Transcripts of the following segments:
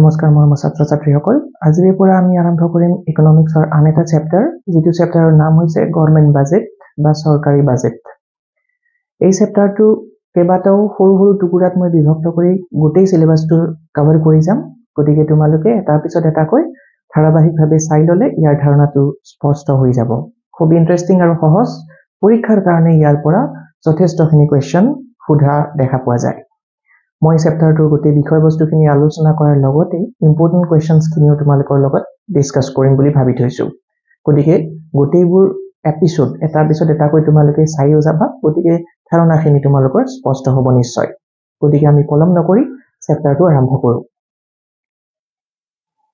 নমস্কাৰ মৰমৰ ছাত্ৰ ছাত্ৰীসকল আজিৰ পৰা আমি আৰম্ভ কৰিম ইকনমিক্সৰ আন এটা চেপ্টাৰ যিটো চেপ্টাৰৰ নাম হৈছে গভৰ্ণমেণ্ট বাজেট বা চৰকাৰী বাজেট এই চেপ্টাৰটো কেইবাটাও সৰু সৰু টুকুৰাত মই বিভক্ত কৰি গোটেই সিলেবাসটো কভাৰ কৰি যাম গতিকে তোমালোকে এটাৰ পিছত এটাকৈ ধাৰাবাহিকভাৱে চাই ললে ইয়াৰ ধাৰণাটো স্পষ্ট হৈ যাব খুব ইন্টাৰেষ্টিং আৰু সহজ পৰীক্ষাৰ কাৰণে ইয়াৰ পৰা যথেষ্টখিনি কোৱেশ্চন সোধা দেখা পোৱা যায় মই চেপ্টাৰটোৰ গোটেই বিষয়বস্তুখিনি আলোচনা কৰাৰ লগতে ইম্পৰ্টেন্ট কোৱেশ্চনছ খিনিও তোমালোকৰ লগত ডিসকাস কৰিম বুলি ভাবি থৈছো গতিকে গোটেইবোৰ এপিসোড এটাৰ পিছত এটাকৈ তোমালোকে চাইও যাবা গতিকে ধাৰণাখিনি তোমালোকৰ স্পষ্ট হ'ব নিশ্চয় গতিকে আমি পলম নকৰি চেপ্টাৰটো আৰম্ভ কৰো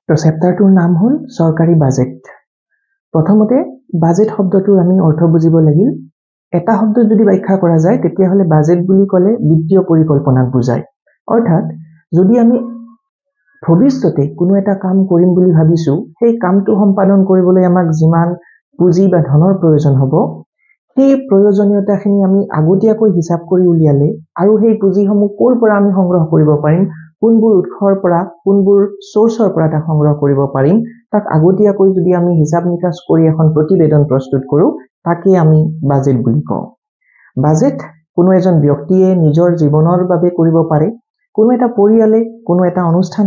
তো চেপ্টাৰটোৰ নাম হ'ল চৰকাৰী বাজেট প্ৰথমতে বাজেট শব্দটোৰ আমি অৰ্থ বুজিব লাগিল এটা শব্দ যদি ব্যাখ্যা কৰা যায় তেতিয়া হলে বাজেট বুলি ক'লে বিত্তীয় পৰিকল্পনাক বুজায় অৰ্থাৎ যদি আমি ভৱিষ্যতে কোনো এটা কাম কৰিম বুলি ভাবিছো সেই কামটো সম্পাদন কৰিবলৈ আমাক যিমান পুঁজি বা ধনৰ প্ৰয়োজন হ'ব সেই প্ৰয়োজনীয়তাখিনি আমি আগতীয়াকৈ হিচাপ কৰি উলিয়ালে আৰু সেই পুঁজিসমূহ ক'ৰ পৰা আমি সংগ্ৰহ কৰিব পাৰিম কোনবোৰ উৎসৰ পৰা কোনবোৰ সোৰ্সৰ পৰা তা সংগ্ৰহ কৰিব পাৰিম তাক আগতীয়াকৈ যদি আমি হিচাপ নিকাচ কৰি এখন প্ৰতিবেদন প্ৰস্তুত কৰো তাকে আমি বাজেট বুলি কওঁ বাজেট কোনো এজন ব্যক্তিয়ে নিজৰ জীৱনৰ বাবে কৰিব পাৰে কোনো এটা পৰিয়ালে কোনো এটা অনুষ্ঠান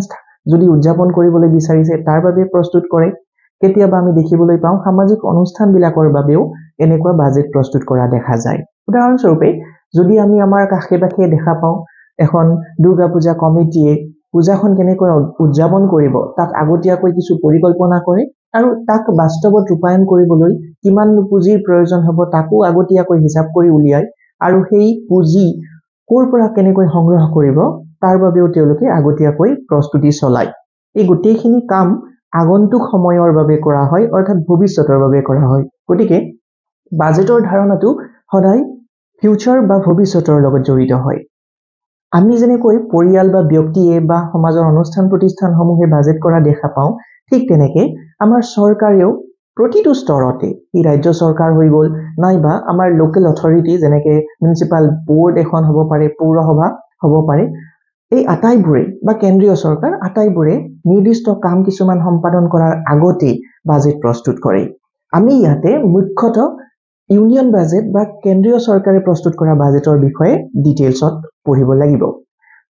যদি উদযাপন কৰিবলৈ বিচাৰিছে তাৰ বাবে প্ৰস্তুত কৰে কেতিয়াবা আমি দেখিবলৈ পাওঁ সামাজিক অনুষ্ঠানবিলাকৰ বাবেও এনেকুৱা বাজেট প্ৰস্তুত কৰা দেখা যায় উদাহৰণস্বৰূপে যদি আমি আমাৰ কাষে-কাষে দেখা পাওঁ এখন দুৰ্গা পূজা কমিটিয়ে পূজাখন কেনেকৈ উদযাপন কৰিব তাক আগতীয়াকৈ কিছু পৰিকল্পনা কৰে আৰু তাক বাস্তৱত ৰূপায়ণ কৰিবলৈ কিমান পুঁজিৰ প্ৰয়োজন হ'ব তাকো আগতীয়াকৈ হিচাপ কৰি উলিয়ায় আৰু সেই পুঁজি ক'ৰ পৰা কেনেকৈ সংগ্ৰহ কৰিব তাৰ বাবেও তেওঁলোকে আগতীয়াকৈ প্ৰস্তুতি চলায় এই গোটেইখিনি কাম আগন্তুক সময়ৰ বাবে কৰা হয় অৰ্থাৎ ভৱিষ্যতৰ বাবে কৰা হয় গতিকে বাজেটৰ ধাৰণাটো সদায় ফিউচাৰ বা ভৱিষ্যতৰ লগত জড়িত হয় আমি যেনেকৈ পৰিয়াল বা ব্যক্তিয়ে বা সমাজৰ অনুষ্ঠান প্ৰতিষ্ঠানসমূহে বাজেট কৰা দেখা পাওঁ ঠিক তেনেকে আমাৰ চৰকাৰেও প্ৰতিটো স্তৰতে ই ৰাজ্য চৰকাৰ হৈ গ'ল নাইবা আমাৰ লোকেল অথৰিটি যেনেকে মিউনিচিপাল বোৰ্ড এখন হ'ব পাৰে পৌৰসভা হ'ব পাৰে এই আটাইবোৰে বা কেন্দ্ৰীয় চৰকাৰ আটাইবোৰে নিৰ্দিষ্ট কাম কিছুমান সম্পাদন কৰাৰ আগতে বাজেট প্ৰস্তুত কৰে আমি ইয়াতে মুখ্যতঃ ইউনিয়ন বাজেট বা কেন্দ্ৰীয় চৰকাৰে প্ৰস্তুত কৰা বাজেটৰ বিষয়ে ডিটেইলছত পঢ়িব লাগিব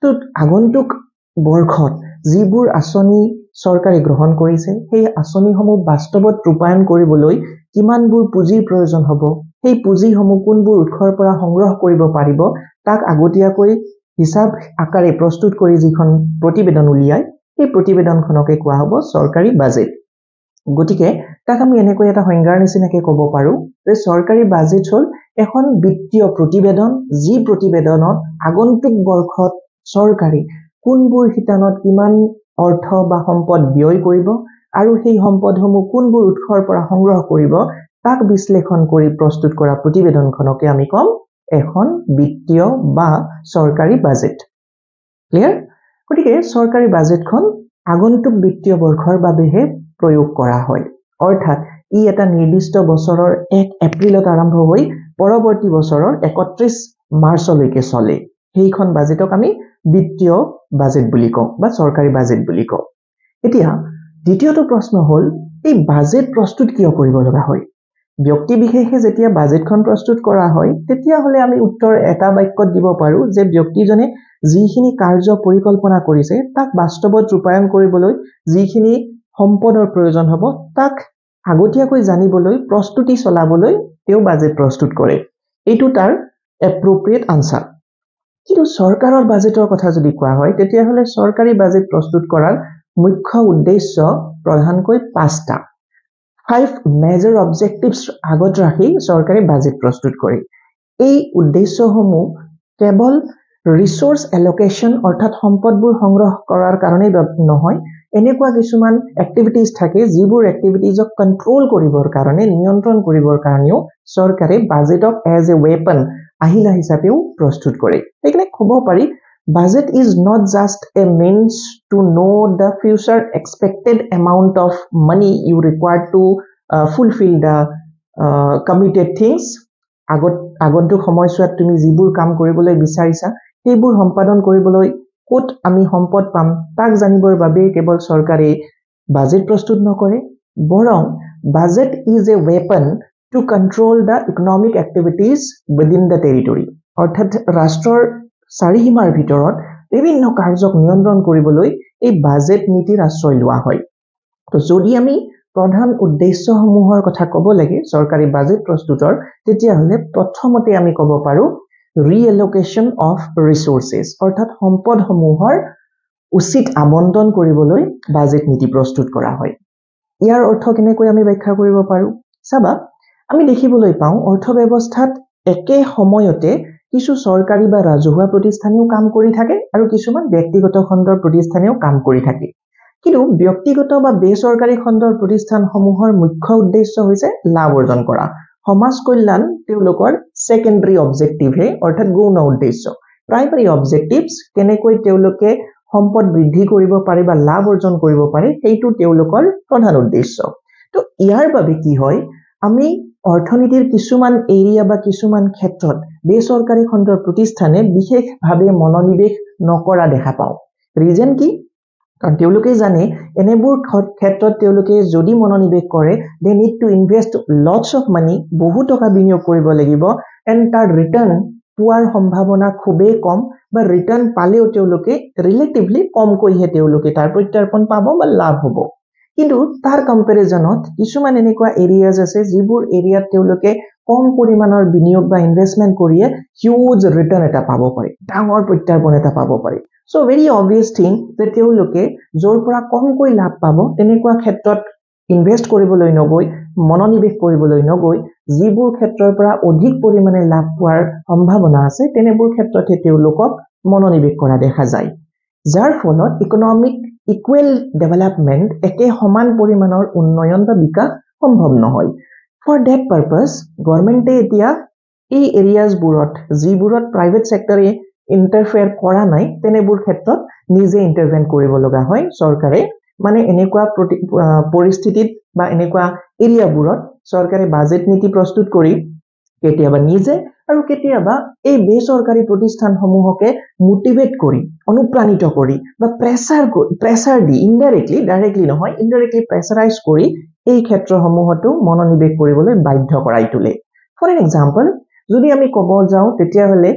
তো আগন্তুক বৰ্ষত যিবোৰ আঁচনি চৰকাৰে গ্ৰহণ কৰিছে সেই আঁচনিসমূহ বাস্তৱত ৰূপায়ণ কৰিবলৈ কিমানবোৰ পুঁজিৰ প্ৰয়োজন হ'ব সেই পুঁজিসমূহ কোনবোৰ উৎসৰ পৰা সংগ্ৰহ কৰিব পাৰিব তাক আগতীয়াকৈ হিচাপ আকাৰে প্ৰস্তুত কৰি যিখন প্ৰতিবেদন উলিয়ায় এই প্ৰতিবেদনখনকে কোৱা হ'ব চৰকাৰী বাজেট গতিকে তাক আমি এনেকৈ এটা সংজ্ঞাৰ নিচিনাকৈ ক'ব পাৰো যে চৰকাৰী বাজেট হ'ল এখন বিত্তীয় প্ৰতিবেদন যি প্ৰতিবেদনত আগন্তুক বৰ্ষত চৰকাৰে কোনবোৰ শিতানত কিমান অৰ্থ বা সম্পদ ব্যয় কৰিব আৰু সেই সম্পদসমূহ কোনবোৰ উৎসৰ পৰা সংগ্ৰহ কৰিব তাক বিশ্লেষণ কৰি প্ৰস্তুত কৰা প্ৰতিবেদনখনকে আমি কম এখন বিত্তীয় বা চৰকাৰী বাজেট ক্লিয়াৰ গতিকে চৰকাৰী বাজেটখন আগন্তুক বিত্তীয় বৰ্ষৰ বাবেহে প্ৰয়োগ কৰা হয় অৰ্থাৎ ই এটা নিৰ্দিষ্ট বছৰৰ 1 এপ্ৰিলত আৰম্ভ হৈ পৰৱৰ্তী বছৰৰ 31 মাৰ্চলৈকে চলে সেইখন বাজেটক আমি বিত্তীয় বাজেট বুলি কওঁ বা চৰকাৰী বাজেট বুলি কওঁ এতিয়া দ্বিতীয়টো প্ৰশ্ন হ'ল এই বাজেট প্ৰস্তুত কিয় কৰিব লগা হয় ব্যক্তি বিশেষে যেতিয়া বাজেটখন প্ৰস্তুত কৰা হয় তেতিয়া হলে আমি উত্তৰ এটা বাক্যত দিব পাৰো যে ব্যক্তিজনে যিখিনি কাৰ্য পৰিকল্পনা কৰিছে তাক বাস্তৱত ৰূপায়ণ কৰিবলৈ যিখিনি সম্পদৰ প্ৰয়োজন হ'ব তাক আগতীয়াকৈ জানিবলৈ প্ৰস্তুতি চলাবলৈ তেওঁ বাজেট প্ৰস্তুত কৰে এইটো তাৰ এপ্ৰোপ্ৰিয়েট আনসাৰ কিন্তু চৰকাৰৰ বাজেটৰ কথা যদি কোৱা হয় তেতিয়া হলে চৰকাৰী বাজেট প্ৰস্তুত কৰাৰ মুখ্য উদ্দেশ্য প্ৰধানকৈ 5টা 5 মেজৰ অবজেক্টিভস আগত ৰাখি চৰকাৰে বাজেট প্ৰস্তুত কৰে এই উদ্দেশ্যসমূহ কেৱল ৰিসোৰ্স এলোকেশন অৰ্থাৎ সম্পদবোৰ সংগ্ৰহ কৰাৰ কাৰণে নহয় এনেকুৱা কিছুমান এক্টিভিটিজ থাকে যিবোৰ এক্টিভিটিজক কন্ট্ৰোল কৰিবৰ কাৰণে নিয়ন্ত্ৰণ কৰিবৰ কাৰণেও চৰকাৰে বাজেটক এজ এ ওয়েপন আহিলা হিচাপেও প্ৰস্তুত কৰে এইখানে ক'ব পাৰি budget is not just a means to know the future expected amount of money you require to fulfill the committed things আগন্তুক সময়ছোৱাত তুমি যিবোৰ কাম কৰিবলৈ বিচাৰিছা সেইবোৰ সম্পাদন কৰিবলৈ কোট আমি সম্পদ পাম তাক জানিবৰ বাবে কেৱল চৰকাৰে বাজেট প্ৰস্তুত নকৰে বৰং budget is a weapon to control the economic activities within the territory অৰ্থাৎ ৰাষ্ট্ৰৰ চাৰিসীমাৰ ভিতৰত বিভিন্ন কাৰ্যক নিয়ন্ত্ৰণ কৰিবলৈ এই বাজেট নীতিৰ আশ্ৰয় লোৱা হয় তো যদি আমি প্ৰধান উদ্দেশ্যসমূহৰ কথা ক'ব লাগে চৰকাৰী বাজেট প্ৰস্তুতৰ তেতিয়াহ'লে প্ৰথমতে আমি ক'ব পাৰো ৰিএলোকেশ্যন অফ ৰিসোৰ্সেস অৰ্থাৎ সম্পদসমূহৰ উচিত আবণ্টন কৰিবলৈ বাজেট নীতি প্ৰস্তুত কৰা হয় ইয়াৰ অৰ্থ কেনেকৈ আমি ব্যাখ্যা কৰিব পাৰো চাবা আমি দেখিবলৈ পাওঁ অৰ্থব্যৱস্থাত একে সময়তে কিছু চৰকাৰী বা ৰাজহুৱা প্ৰতিষ্ঠানেও কাম কৰি থাকে আৰু কিছুমান ব্যক্তিগত খণ্ডৰ প্ৰতিষ্ঠানেও কাম কৰি থাকে কিন্তু ব্যক্তিগত বা বেচৰকাৰী খণ্ডৰ প্ৰতিষ্ঠানসমূহৰ মুখ্য উদ্দেশ্য হৈছে লাভ অৰ্জন কৰা সমাজ কল্যাণ তেওঁলোকৰ সেকেন্ডাৰী অবজেক্টিভ হে অৰ্থাৎ গৌণ উদ্দেশ্য প্ৰাইমাৰী অবজেক্টিভস কেনেকৈ তেওঁলোকে সম্পদ বৃদ্ধি কৰিব পাৰে বা লাভ অৰ্জন কৰিব পাৰে সেইটো তেওঁলোকৰ প্ৰধান উদ্দেশ্য তো ইয়াৰ বাবে কি হয় আমি অৰ্থনীতিৰ কিছুমান এৰিয়া বা কিছুমান ক্ষেত্ৰত বেচৰকাৰী খণ্ডৰ প্ৰতিষ্ঠানে বিশেষভাৱে মনোনিৱেশ নকৰা দেখা পাওঁ ৰিজন কি কাৰণ তেওঁলোকে জানে এনেবোৰ ক্ষেত্ৰত তেওঁলোকে যদি মনোনিৱেশ কৰে they need to invest lots of money বহু টকা বিনিয়োগ কৰিব লাগিব and তাৰ ৰিটাৰ্ণ পোৱাৰ সম্ভাৱনা খুবেই কম বা ৰিটাৰ্ণ পালেও তেওঁলোকে ৰিলেটিভলি কমকৈহে তেওঁলোকে তাৰ প্ৰত্যাৰ্পণ পাব বা লাভ হ'ব কিন্তু তাৰ কম্পেৰিজনত কিছুমান এনেকুৱা এৰিয়াজ আছে যিবোৰ এৰিয়াত তেওঁলোকে কম পৰিমাণৰ বিনিয়োগ বা ইনভেষ্টমেন্ট কৰিয়ে হিউজ ৰিটাৰ্ণ এটা পাব পাৰে ডাঙৰ প্ৰত্যাৰ্পণ এটা পাব পাৰে সো ভেৰি অবভিয়াস থিং যে তেওঁলোকে যৰ পৰা কমকৈ লাভ পাব তেনেকুৱা ক্ষেত্ৰত ইনভেষ্ট কৰিবলৈ নগৈ মনোনিৱেশ কৰিবলৈ নগৈ যিবোৰ ক্ষেত্ৰৰ পৰা অধিক পৰিমাণে লাভ পোৱাৰ সম্ভাৱনা আছে তেনেবোৰ ক্ষেত্ৰতে তেওঁলোকক মনোনিৱেশ কৰা দেখা যায় যাৰ ফলত ইকোনমিক ইকুৱেল ডেভেলপমেন্ট একে সমান পৰিমাণৰ উন্নয়ন বা বিকাশ সম্ভৱ নহয় ফৰ দ্যাট পাৰপাস গভৰ্ণমেণ্টে এতিয়া এই এৰিয়াজবোৰত যিবোৰত প্ৰাইভেট সেক্টৰে ইন্টাৰফেয়াৰ কৰা নাই তেনেবোৰ ক্ষেত্ৰত নিজে ইন্টাৰভেন কৰিব লগা হয় চৰকাৰে মানে এনেকুৱা পৰিস্থিতিত বা এনেকুৱা এৰিয়াবোৰত চৰকাৰে বাজেট নীতি প্ৰস্তুত কৰি কেতিয়াবা নিজে আৰু কেতিয়াবা এই বেচৰকাৰী প্ৰতিষ্ঠানসমূহকে মোটিভেট কৰি অনুপ্ৰাণিত কৰি বা প্ৰেছাৰ দি ইনডাইৰেক্টলি ডাইৰেক্টলি নহয় ইনডাইৰেক্টলি প্ৰেছাৰাইজ কৰি এই ক্ষেত্ৰসমূহতো মনোনিৱেশ কৰিবলৈ বাধ্য কৰাই তোলে ফৰ এন এক্সাম্পল যদি আমি ক'ব যাওঁ তেতিয়াহ'লে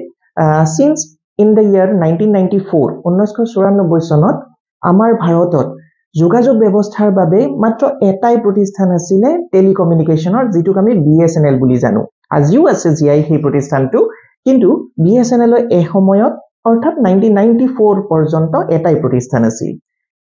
সিন্স ইন দ্য ইয়াৰ 1994 চনত আমাৰ ভাৰতত যোগাযোগ ব্যৱস্থাৰ বাবে মাত্ৰ এটাই প্ৰতিষ্ঠান আছিল টেলিকমিউনিকেশনৰ যিটোক আমি BSNL বুলি জানো আজিও আছে জিআই সেই প্ৰতিষ্ঠানটো কিন্তু BSNL এই সময়ত অৰ্থাৎ 1994 পৰ্যন্ত এটাই প্ৰতিষ্ঠান আছিল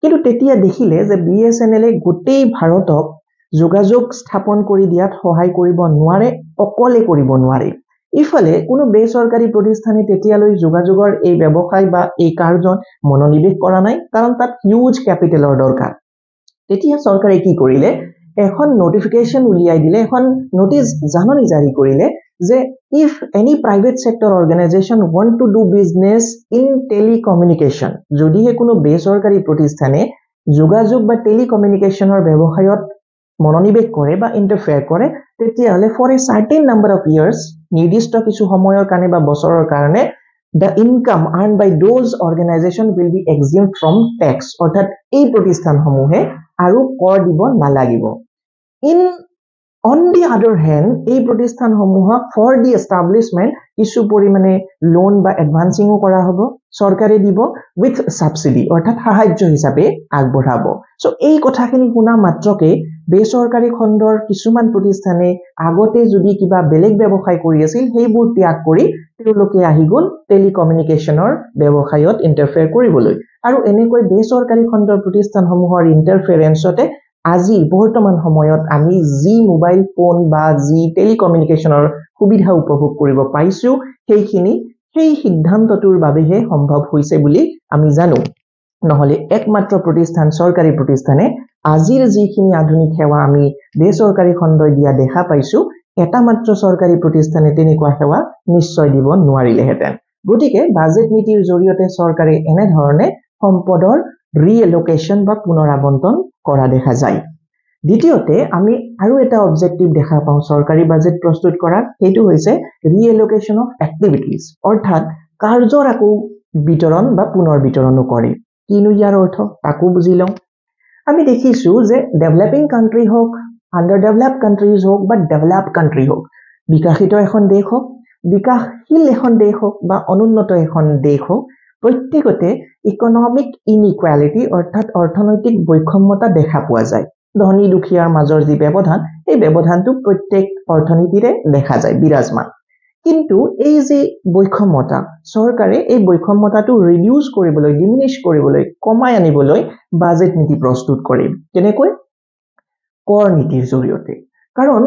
কিন্তু তেতিয়া দেখিলে যে BSNL গোটেই ভাৰতক যোগাযোগ স্থাপন কৰি দিয়াত সহায় কৰিব নোৱাৰে অকলে কৰিব নোৱাৰে ইফালে কোনো বেচৰকাৰী প্ৰতিষ্ঠানে তেতিয়ালৈ যোগাযোগৰ এই ব্যৱসায় বা এই কাৰ্যত মনোনিৱেশ কৰা নাই কাৰণ তাত হিউজ ক্যাপিটেলৰ দৰকাৰ তেতিয়া চৰকাৰে কি কৰিলে এখন নোটিফিকেশন উলিয়াই দিলে এখন নোটিস জাননী জাৰি কৰিলে যে if any private sector organization want to do business in telecommunication যদি কোনো বেচৰকাৰী প্ৰতিষ্ঠানে যোগাযোগ বা টেলিকমিউনিকেশনৰ ব্যৱসায়ত মনোনিৱেশ কৰে বা ইন্টাৰফেয়াৰ কৰে তেতিয়াহ'লে for a certain number of years নিৰ্দিষ্ট কিছু সময়ৰ কাৰণে বা বছৰৰ কাৰণে the income earned by those organization will be exempt from tax অৰ্থাৎ এই প্ৰতিষ্ঠানসমূহে আৰু কৰ দিব নালাগিব on the other hand এই প্ৰতিষ্ঠানসমূহক for the establishment কিছু পৰিমাণে লোন বা এডভান্সিংও কৰা হ'ব চৰকাৰে দিব with subsidy অৰ্থাৎ সাহায্য হিচাপে আগবঢ়াব সো এই কথাখিনি শুনা মাত্ৰকে বেচৰকাৰী খণ্ডৰ কিছুমান প্ৰতিষ্ঠানে আগতে যদি কিবা বেলেগ ব্যৱসায় কৰি আছিল সেইবোৰ ত্যাগ কৰি তেওঁলোকে আহি গ'ল টেলিকমিউনিকেশনৰ ব্যৱসায়ত ইন্টাৰফেয়াৰ কৰিবলৈ আৰু এনেকৈ বেচৰকাৰী খণ্ডৰ প্ৰতিষ্ঠানসমূহৰ ইন্টাৰফেৰেন্সতে আজি বৰ্তমান সময়ত আমি জি মোবাইল ফোন বা জি টেলিকমিউনিকেশনৰ সুবিধা উপভোগ কৰিব পাইছো সেইখিনি সেই সিদ্ধান্তটোৰ বাবেহে সম্ভৱ হৈছে বুলি আমি জানো নহলে একমাত্ৰ প্ৰতিষ্ঠান চৰকাৰী প্ৰতিষ্ঠানে আজিৰ যিখিনি আধুনিক সেৱা আমি বেচৰকাৰী খণ্ডই দিয়া দেখা পাইছো এটা মাত্ৰ চৰকাৰী প্ৰতিষ্ঠানে তেনেকুৱা সেৱা নিশ্চয় দিব নোৱাৰিলেহেঁতেন গতিকে বাজেট নীতিৰ জৰিয়তে চৰকাৰে এনে ধৰণে সম্পদৰ ৰিএলোকেশন বা পুনৰাবণ্টন কৰা দেখা যায় দ্বিতীয়তে আমি আৰু এটা অবজেক্টিভ দেখা পাওঁ চৰকাৰী বাজেট প্ৰস্তুত কৰাৰ সেইটো হৈছে ৰিএলোকেশন অফ এক্টিভিটিজ অৰ্থাৎ কাৰ্যৰ আকৌ বিতৰণ বা পুনৰ বিতৰণো কৰে কিনো ইয়াৰ অৰ্থ তাকো বুজি লওঁ আমি দেখিছো যে ডেভেলপিং কান্ট্ৰি হওক আন্ডাৰ ডেভেলপড কান্ট্ৰিজ হওক বা ডেভেলপড কান্ট্ৰি হওক বিকশিত এখন দেশ হওক বিকাশশীল এখন দেশ হওক বা অনুন্নত এখন দেশ হওক প্ৰত্যেকতে ইকনমিক ইনইকুৱালিটি অৰ্থাৎ অৰ্থনৈতিক বৈষম্যতা দেখা পোৱা যায় ধনী দুখীয়াৰ মাজৰ যি ব্যৱধান এই ব্যৱধানটো প্ৰত্যেক অৰ্থনীতিৰে দেখা যায় বিৰাজমান কিন্তু এই যে বৈষম্যতা চৰকাৰে এই বৈষম্যতাটো ৰিডিউস কৰিবলৈ ডিমিনিশ কৰিবলৈ কমাই আনিবলৈ বাজেট নীতি প্ৰস্তুত কৰে কেনেকৈ কৰ নীতিৰ জৰিয়তে কাৰণ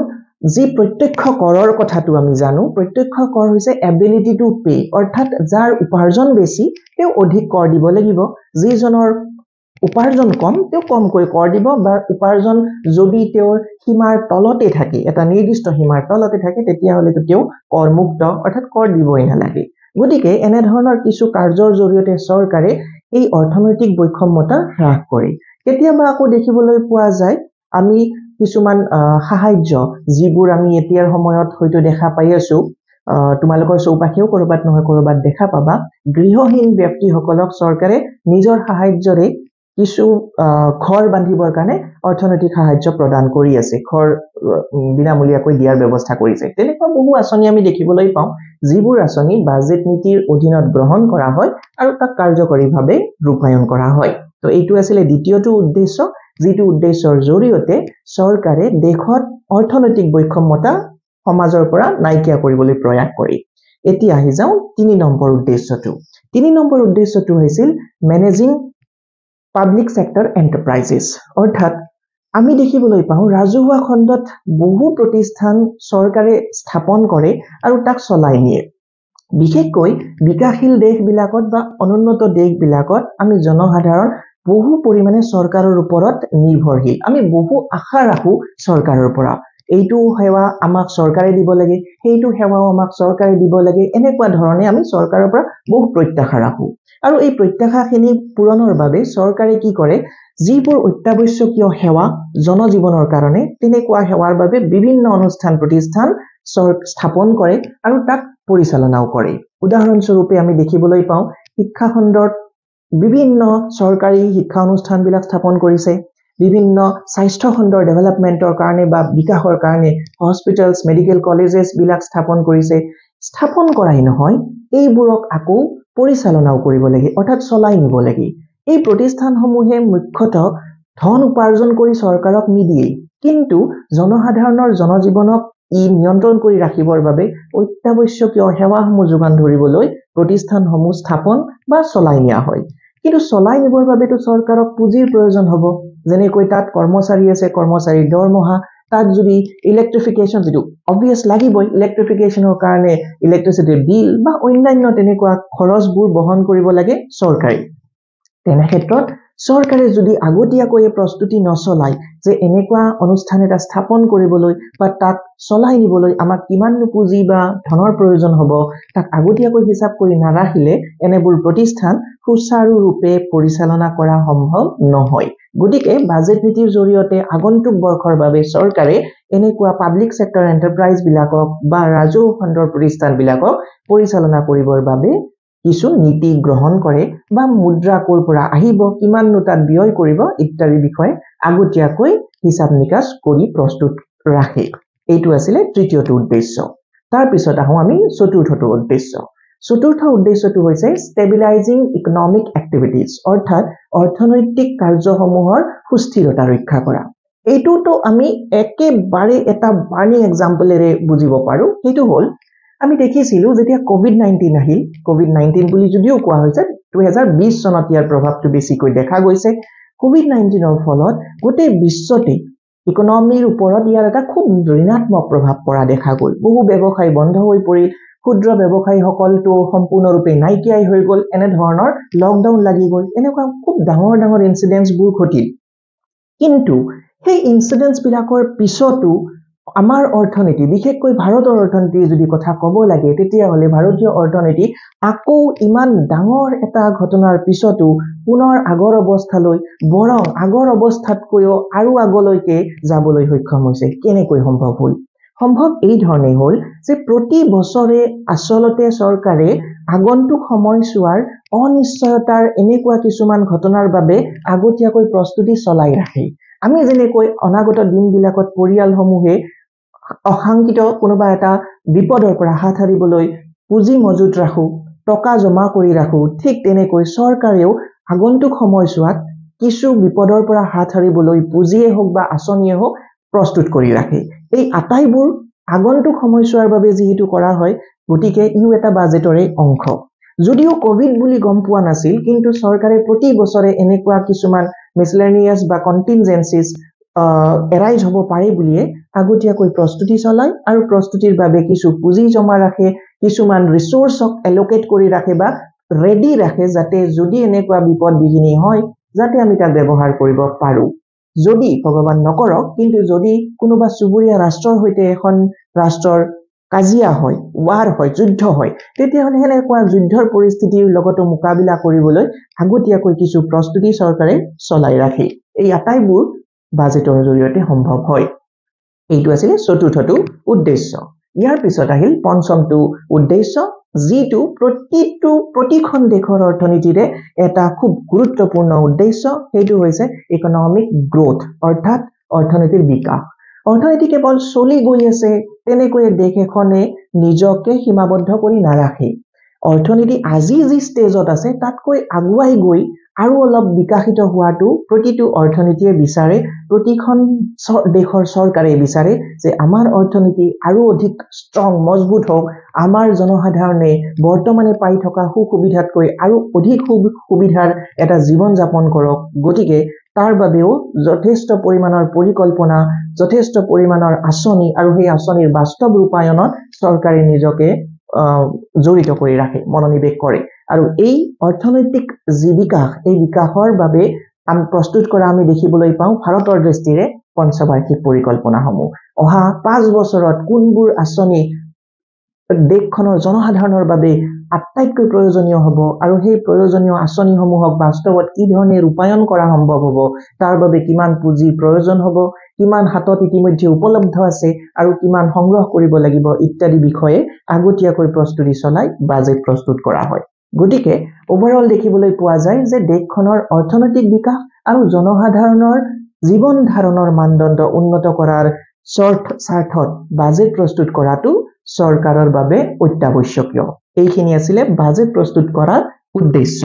যি প্ৰত্যক্ষ কৰৰ কথাটো আমি জানো প্ৰত্যক্ষ কৰ হৈছে এবিলিটি টু পে অৰ্থাৎ যাৰ উপাৰ্জন বেছি তেওঁ অধিক কৰ দিব লাগিব যিজনৰ উপাৰ্জন কম তেওঁ কমকৈ কৰ দিব বা উপাৰ্জন যদি তেওঁৰ সীমাৰ তলতে থাকে এটা নিৰ্দিষ্ট সীমাৰ তলতে থাকে তেতিয়া হলে তেওঁ কৰমুক্ত অৰ্থাৎ কৰ দিবই নালাগে গতিকে এনে ধৰণৰ কিছু কাৰ্যৰ জৰিয়তে চৰকাৰে এই অৰ্থনৈতিক বৈষম্যতা হ্ৰাস কৰে কেতিয়াবা আকৌ দেখিবলৈ পোৱা যায় আমি কিছুমান সাহায্য যিবোৰ আমি এতিয়াৰ সময়ত হয়তো দেখা পাই আছো তোমালোকৰ চৌপাশেও কৰবাত নহয় কৰবাত দেখা পাবা গৃহহীন ব্যক্তিসকলক চৰকাৰে নিজৰ সাহায্যৰে কিছু ঘৰ বান্ধিবৰ কাৰণে অৰ্থনৈতিক সাহায্য প্ৰদান কৰি আছে ঘৰ বিনামূলীয়াকৈ দিয়াৰ ব্যৱস্থা কৰিছে তেনেকুৱা বহু আঁচনি আমি দেখিবলৈ পাওঁ যিবোৰ আঁচনি বাজেট নীতিৰ অধীনত গ্ৰহণ কৰা হয় আৰু তাক কাৰ্যকৰীভাৱে ৰূপায়ণ কৰা হয় তো এইটো আছিল দ্বিতীয়টো উদ্দেশ্য যিটো উদ্দেশ্যৰ জৰিয়তে চৰকাৰে দেশত অৰ্থনৈতিক বৈষম্যতা সমাজৰ পৰা নাইকিয়া কৰিবলৈ প্ৰয়াস কৰে এতিয়া আহি যাওঁ 3 নম্বৰ উদ্দেশ্যটো 3 নম্বৰ উদ্দেশ্যটো হৈছিল মেনেজিং পাব্লিক সেক্টৰ এন্টাৰপ্ৰাইজেছ অৰ্থাৎ আমি দেখিবলৈ পাওঁ ৰাজহুৱা খণ্ডত বহু প্ৰতিষ্ঠান চৰকাৰে স্থাপন কৰে আৰু তাক চলাই নিয়ে বিশেষকৈ বিকাশশীল দেশবিলাকত বা অনুন্নত দেশবিলাকত আমি জনসাধাৰণ বহু পৰিমাণে চৰকাৰৰ ওপৰত নিৰ্ভৰশীল আমি বহু আশা ৰাখো চৰকাৰৰ পৰা এইটো সেৱা আমাক চৰকাৰে দিব লাগে সেইটো সেৱাও আমাক চৰকাৰে দিব লাগে এনেকুৱা ধৰণে আমি চৰকাৰৰ পৰা বহু প্ৰত্যাশা ৰাখো আৰু এই প্ৰত্যাশাখিনি পূৰণৰ বাবে চৰকাৰে কি কৰে যিবোৰ অত্যাৱশ্যকীয় সেৱা জনজীৱনৰ কাৰণে তেনেকুৱা সেৱাৰ বাবে বিভিন্ন অনুষ্ঠান প্ৰতিষ্ঠান স্থাপন কৰে আৰু তাক পৰিচালনাও কৰে উদাহৰণস্বৰূপে আমি দেখিবলৈ পাওঁ শিক্ষা খণ্ডত বিভিন্ন চৰকাৰী শিক্ষা অনুষ্ঠানবিলাক স্থাপন কৰিছে বিভিন্ন স্বাস্থ্য খণ্ডৰ ডেভেলপমেন্টৰ কাৰণে বা বিকাশৰ কাৰণে হস্পিটেলছ মেডিকেল কলেজেছ বিলাক স্থাপন কৰিছে স্থাপন কৰাই নহয় এইবোৰক আকৌ পৰিচালনাও কৰিব লাগে অৰ্থাৎ চলাই নিব লাগে এই প্ৰতিষ্ঠানসমূহে মুখ্যতঃ ধন উপাৰ্জন কৰি চৰকাৰক নিদিয়ে কিন্তু জনসাধাৰণৰ জনজীৱনক ই নিয়ন্ত্ৰণ কৰি ৰাখিবৰ বাবে অত্যাৱশ্যকীয় সেৱাসমূহ যোগান ধৰিবলৈ প্ৰতিষ্ঠানসমূহ স্থাপন বা চলাই নিয়া হয় কিন্তু চলাই নিবৰ বাবেতো চৰকাৰক পুঁজিৰ প্ৰয়োজন হ'ব যেনেকৈ তাত কৰ্মচাৰী আছে কৰ্মচাৰীৰ দৰমহা তাত যদি ইলেক্ট্ৰিফিকেশন যেটো অবভিয়াস লাগিবই ইলেক্ট্ৰিফিকেশনৰ কাৰণে ইলেক্ট্ৰিচিটি বিল বা অন্যান্য তেনেকুৱা খৰচবোৰ বহন কৰিব লাগে চৰকাৰে তেনে ক্ষেত্ৰত চৰকাৰে যদি আগতীয়াকৈ প্ৰস্তুতি নচলাই যে এনেকুৱা অনুষ্ঠান এটা স্থাপন কৰিবলৈ বা তাক চলাই নিবলৈ আমাক কিমান পুঁজি বা ধনৰ প্ৰয়োজন হ'ব তাক আগতীয়াকৈ হিচাপ কৰি নাৰাখিলে এনেবোৰ প্ৰতিষ্ঠান সুচাৰুৰূপে পৰিচালনা কৰা সম্ভৱ নহয় গতিকে বাজেট নীতিৰ জৰিয়তে আগন্তুক বৰ্ষৰ বাবে চৰকাৰে এনেকুৱা পাব্লিক সেক্টৰ এন্টাৰপ্ৰাইজ বিলাকক বা ৰাজহুৱা খণ্ডৰ প্ৰতিষ্ঠান বিলাকক পৰিচালনা কৰিবৰ বাবে কিছু নীতি গ্ৰহণ কৰে বা মুদ্ৰা কৰ পৰা আহিব কিমান তাত ব্যয় কৰিব ইত্যাদি বিষয়ে আগতীয়াকৈ হিচাপ নিকাচ কৰি প্ৰস্তুত ৰাখে এইটো আছিল তৃতীয়টো উদ্দেশ্য তাৰ পিছত আহো আমি চতুৰ্থটো উদ্দেশ্য চতুৰ্থ উদ্দেশ্যটো হৈছে ষ্টেবিলাইজিং ইকনমিক এক্টিভিটিজ অৰ্থাৎ অৰ্থনৈতিক কাৰ্যসমূহৰ সুস্থিৰতা ৰক্ষা কৰা এইটোতো আমি একেবাৰে এটা বাৰ্নিং এক্সাম্পলেৰে বুজিব পাৰো সেইটো হ'ল আমি দেখিছিলো যেতিয়া কোভিড-19 আহিল কোভিড-19 বুলি যদিও কোৱা হৈছে 2020 চনত ইয়াৰ প্ৰভাৱটো বেছিকৈ দেখা গৈছে কোভিড-19ৰ ফলত গোটেই বিশ্বতে ইকনমিৰ ওপৰত ইয়াৰ এটা খুব ঋণাত্মক প্ৰভাৱ পৰা দেখা গ'ল বহু ব্যৱসায় বন্ধ হৈ পৰিল ক্ষুদ্ৰ ব্যৱসায়ীসকলটো সম্পূৰ্ণৰূপে নাইকিয়াই হৈ গ'ল এনে ধৰণৰ লকডাউন লাগি গ'ল এনেকুৱা খুব ডাঙৰ ডাঙৰ ইনসিডেন্টছবোৰ ঘটিল কিন্তু সেই ইনসিডেন্টছ বিলাকৰ পিছতো আমাৰ অৰ্থনীতি বিশেষকৈ ভাৰতৰ অৰ্থনীতিৰ যদি কথা ক'ব লাগে তেতিয়া হলে ভাৰতীয় অৰ্থনীতি আকৌ ইমান ডাঙৰ এটা ঘটনাৰ পিছতো পুনৰ আগৰ অৱস্থালৈ বৰং আগৰ অৱস্থাতকৈও আৰু আগলৈকে যাবলৈ সক্ষম হৈছে কেনেকৈ সম্ভৱ হ'ল সম্ভৱ এই ধৰণে হ'ল যে প্ৰতি বছৰে আচলতে চৰকাৰে আগন্তুক সময়ছোৱাৰ অনিশ্চয়তাৰ এনেকুৱা কিছুমান ঘটনাৰ বাবে আগতীয়াকৈ প্ৰস্তুতি চলাই ৰাখে। আমি যেনেকৈ অনাগত দিনবিলাকত পৰিয়ালসমূহে অশাংকিত কোনোবা এটা বিপদৰ পৰা হাত সাৰিবলৈ পুঁজি মজুত ৰাখো, টকা জমা কৰি ৰাখো, ঠিক তেনেকৈ চৰকাৰেও আগন্তুক সময়ছোৱাত কিছু বিপদৰ পৰা হাত সাৰিবলৈ পুঁজিয়ে হওক বা আঁচনিয়ে হওক প্ৰস্তুত কৰি ৰাখে। এই আটাইবোৰ আগন্তুক সময়ছোৱাৰ বাবে যিহেতু কৰা হয়, গতিকে ইও এটা বাজেটৰে অংশ। যদিও কোভিড বুলি গম পোৱা নাছিল, কিন্তু চৰকাৰে প্ৰতি বছৰে এনেকুৱা কিছুমান মিছলেনিয়াছ বা কণ্টিনজেন্সিছ এৰাইজ হ'ব পাৰে বুলিয়ে আগতীয়াকৈ প্ৰস্তুতি চলায় আৰু প্ৰস্তুতিৰ বাবে কিছু পুঁজি জমা ৰাখে, কিছুমান ৰিচোৰ্চক এলোকেট কৰি ৰাখে বা ৰেডি ৰাখে, যাতে যদি এনেকুৱা বিপদ বিঘিনি হয় যাতে আমি তাক ব্যৱহাৰ কৰিব পাৰোঁ। যদি ভগৱান নকৰক, কিন্তু যদি কোনোবা চুবুৰীয়া ৰাষ্ট্ৰৰ সৈতে এখন ৰাষ্ট্ৰৰ কাজিয়া হয়, ৱাৰ হয়, যুদ্ধ হয়, তেতিয়াহ'লে সেনেকুৱা যুদ্ধৰ পৰিস্থিতিৰ লগতো মোকাবিলা কৰিবলৈ আগতীয়াকৈ কিছু প্ৰস্তুতি চৰকাৰে চলাই ৰাখে। এই আটাইবোৰ বাজেটৰ জৰিয়তে সম্ভৱ হয়। এইটো আছিলে চতুৰ্থটো উদ্দেশ্য। ইয়াৰ পিছত আহিল পঞ্চমটো উদ্দেশ্য, যিটো প্ৰতিখন দেশৰ অৰ্থনীতিৰে এটা খুব গুৰুত্বপূৰ্ণ উদ্দেশ্য। সেইটো হৈছে ইকনমিক গ্ৰোথ, অৰ্থাৎ অৰ্থনীতিৰ বিকাশ। অৰ্থনীতি কেৱল চলি গৈ আছে তেনেকৈয়ে দেশ এখনে নিজকে সীমাবদ্ধ কৰি নাৰাখে। অৰ্থনীতি আজি যি ষ্টেজত আছে তাতকৈ আগুৱাই গৈ আৰু অলপ বিকাশিত হোৱাটো প্ৰতিটো অৰ্থনীতিয়ে বিচাৰে, প্ৰতিখন দেশৰ চৰকাৰে বিচাৰে যে আমাৰ অৰ্থনীতি আৰু অধিক ষ্ট্ৰং, মজবুত হওক, আমাৰ জনসাধাৰণে বৰ্তমানে পাই থকা সুবিধাতকৈ আৰু অধিক সুবিধাৰ এটা জীৱন যাপন কৰক। গতিকে তাৰ বাবেও যথেষ্ট পৰিমাণৰ পৰিকল্পনা, যথেষ্ট পৰিমাণৰ আঁচনি আৰু সেই আঁচনিৰ বাস্তৱ ৰূপায়ণত চৰকাৰে নিজকে জড়িত কৰি ৰাখে, মনোনিৱেশ কৰে। আৰু এই অৰ্থনৈতিক যি বিকাশ, এই বিকাশৰ বাবে প্ৰস্তুত কৰা আমি দেখিবলৈ পাওঁ ভাৰতৰ দৃষ্টিৰে পঞ্চবাৰ্ষিক পৰিকল্পনাসমূহ। অহা 5 বছৰত কোনবোৰ আঁচনি দেশখনৰ জনসাধাৰণৰ বাবে আটাইতকৈ প্ৰয়োজনীয় হ'ব আৰু সেই প্ৰয়োজনীয় আঁচনিসমূহক বাস্তৱত কি ধৰণে ৰূপায়ণ কৰা সম্ভৱ হ'ব, তাৰ বাবে কিমান পুঁজিৰ প্ৰয়োজন হ'ব, কিমান হাতত ইতিমধ্যে উপলব্ধ আছে আৰু কিমান সংগ্ৰহ কৰিব লাগিব ইত্যাদি বিষয়ে আগতীয়াকৈ প্ৰস্তুতি চলাই বাজেট প্ৰস্তুত কৰা হয়। গতিকে ওভাৰঅল দেখিবলৈ পোৱা যায় যে দেশখনৰ অৰ্থনৈতিক বিকাশ আৰু জনসাধাৰণৰ জীৱন ধাৰণৰ মানদণ্ড উন্নত কৰাৰ স্বাৰ্থত বাজেট প্ৰস্তুত কৰাটো চৰকাৰৰ বাবে অত্যাৱশ্যকীয়। এইখিনি আছিলে বাজেট প্ৰস্তুত কৰাৰ উদ্দেশ্য।